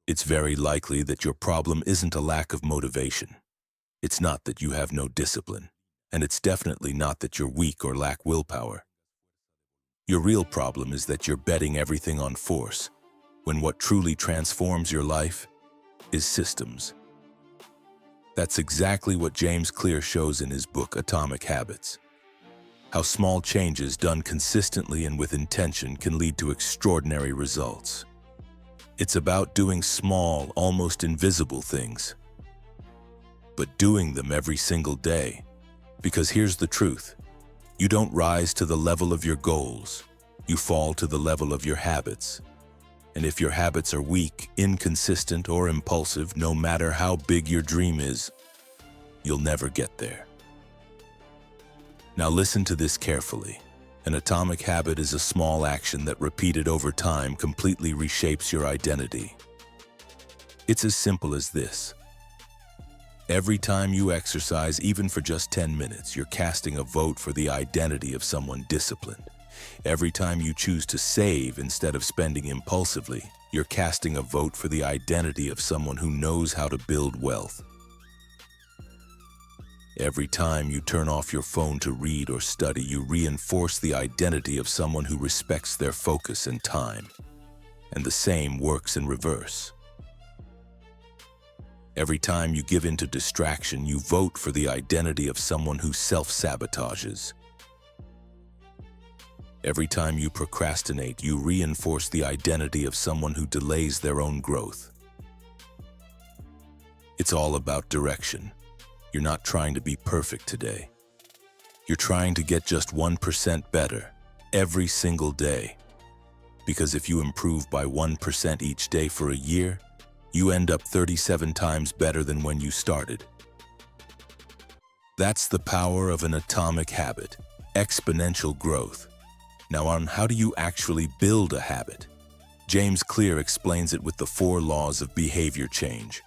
It's very likely that your problem isn't a lack of motivation. It's not that you have no discipline, and it's definitely not that you're weak or lack willpower. Your real problem is that you're betting everything on force, when what truly transforms your life is systems. That's exactly what James Clear shows in his book Atomic Habits. How small changes done consistently and with intention can lead to extraordinary results. It's about doing small, almost invisible things, but doing them every single day. Because here's the truth. You don't rise to the level of your goals. You fall to the level of your habits. And if your habits are weak, inconsistent, or impulsive, no matter how big your dream is, you'll never get there. Now listen to this carefully. An atomic habit is a small action that, repeated over time, completely reshapes your identity. It's as simple as this. Every time you exercise, even for just 10 minutes, you're casting a vote for the identity of someone disciplined. Every time you choose to save instead of spending impulsively, you're casting a vote for the identity of someone who knows how to build wealth. Every time you turn off your phone to read or study, you reinforce the identity of someone who respects their focus and time. And the same works in reverse. Every time you give in to distraction, you vote for the identity of someone who self-sabotages. Every time you procrastinate, you reinforce the identity of someone who delays their own growth. It's all about direction. You're not trying to be perfect today. You're trying to get just 1% better every single day. Because if you improve by 1% each day for a year, you end up 37 times better than when you started. That's the power of an atomic habit, exponential growth. Now on how do you actually build a habit? James Clear explains it with the 4 laws of behavior change.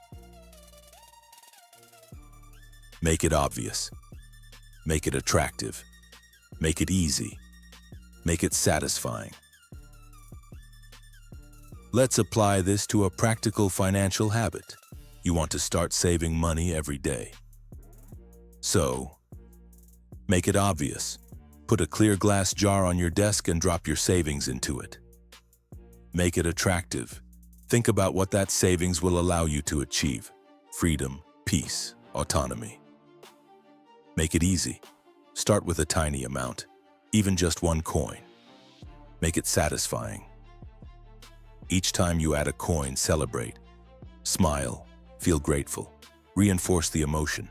Make it obvious. Make it attractive. Make it easy. Make it satisfying. Let's apply this to a practical financial habit. You want to start saving money every day. So, make it obvious. Put a clear glass jar on your desk and drop your savings into it. Make it attractive. Think about what that savings will allow you to achieve. Freedom, peace, autonomy. Make it easy. Start with a tiny amount, even just 1 coin. Make it satisfying. Each time you add a coin, celebrate. Smile, feel grateful, reinforce the emotion.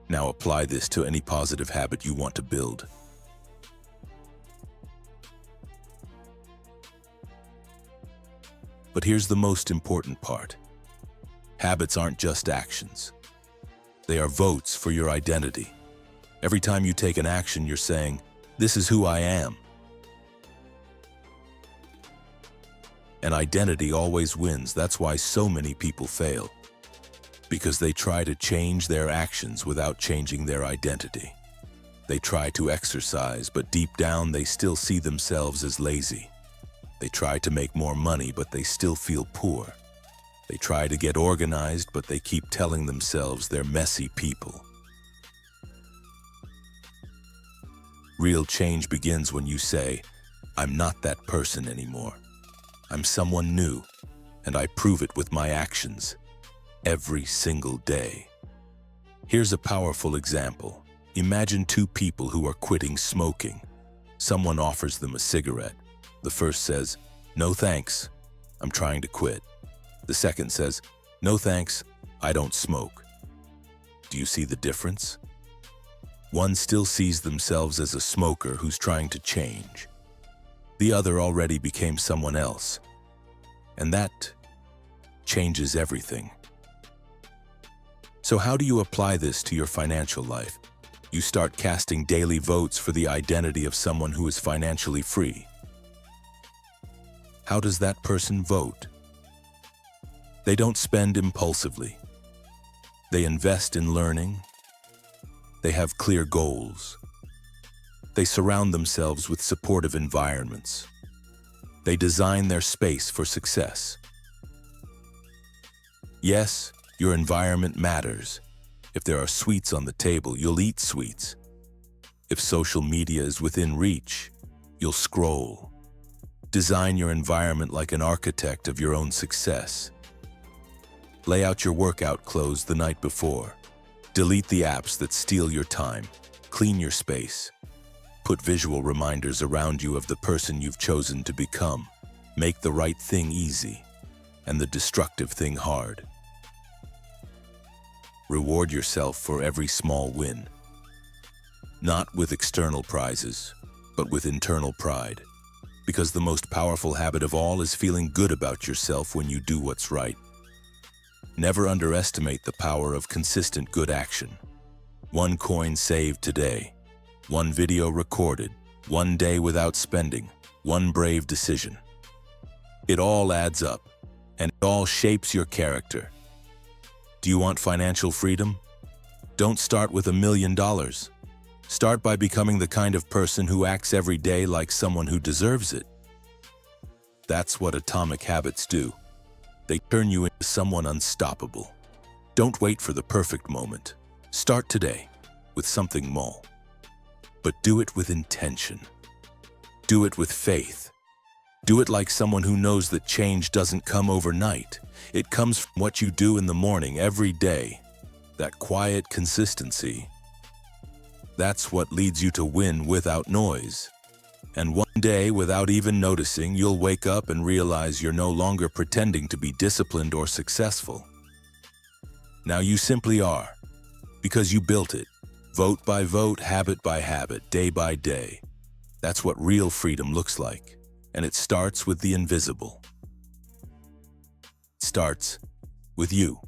Now apply this to any positive habit you want to build. But here's the most important part. Habits aren't just actions. They are votes for your identity. Every time you take an action, you're saying, "This is who I am." And identity always wins. That's why so many people fail. Because they try to change their actions without changing their identity. They try to exercise, but deep down they still see themselves as lazy. They try to make more money, but they still feel poor. They try to get organized, but they keep telling themselves they're messy people. Real change begins when you say, "I'm not that person anymore. I'm someone new, and I prove it with my actions every single day." Here's a powerful example. Imagine 2 people who are quitting smoking. Someone offers them a cigarette. The first says, "No thanks, I'm trying to quit." The second says, "No thanks, I don't smoke." Do you see the difference? One still sees themselves as a smoker who's trying to change. The other already became someone else. And that changes everything. So how do you apply this to your financial life? You start casting daily votes for the identity of someone who is financially free. How does that person vote? They don't spend impulsively. They invest in learning. They have clear goals. They surround themselves with supportive environments. They design their space for success. Yes, your environment matters. If there are sweets on the table, you'll eat sweets. If social media is within reach, you'll scroll. Design your environment like an architect of your own success. Lay out your workout clothes the night before. Delete the apps that steal your time. Clean your space. Put visual reminders around you of the person you've chosen to become. Make the right thing easy and the destructive thing hard. Reward yourself for every small win. Not with external prizes, but with internal pride. Because the most powerful habit of all is feeling good about yourself when you do what's right. Never underestimate the power of consistent good action. One coin saved today. One video recorded. One day without spending. One brave decision. It all adds up, and it all shapes your character. Do you want financial freedom? Don't start with $1 million. Start by becoming the kind of person who acts every day like someone who deserves it. That's what atomic habits do. They turn you into someone unstoppable. Don't wait for the perfect moment. Start today with something small. But do it with intention. Do it with faith. Do it like someone who knows that change doesn't come overnight. It comes from what you do in the morning every day. That quiet consistency. That's what leads you to win without noise. And one day, without even noticing, you'll wake up and realize you're no longer pretending to be disciplined or successful. Now you simply are, because you built it. Vote by vote, habit by habit, day by day. That's what real freedom looks like. And it starts with the invisible. It starts with you.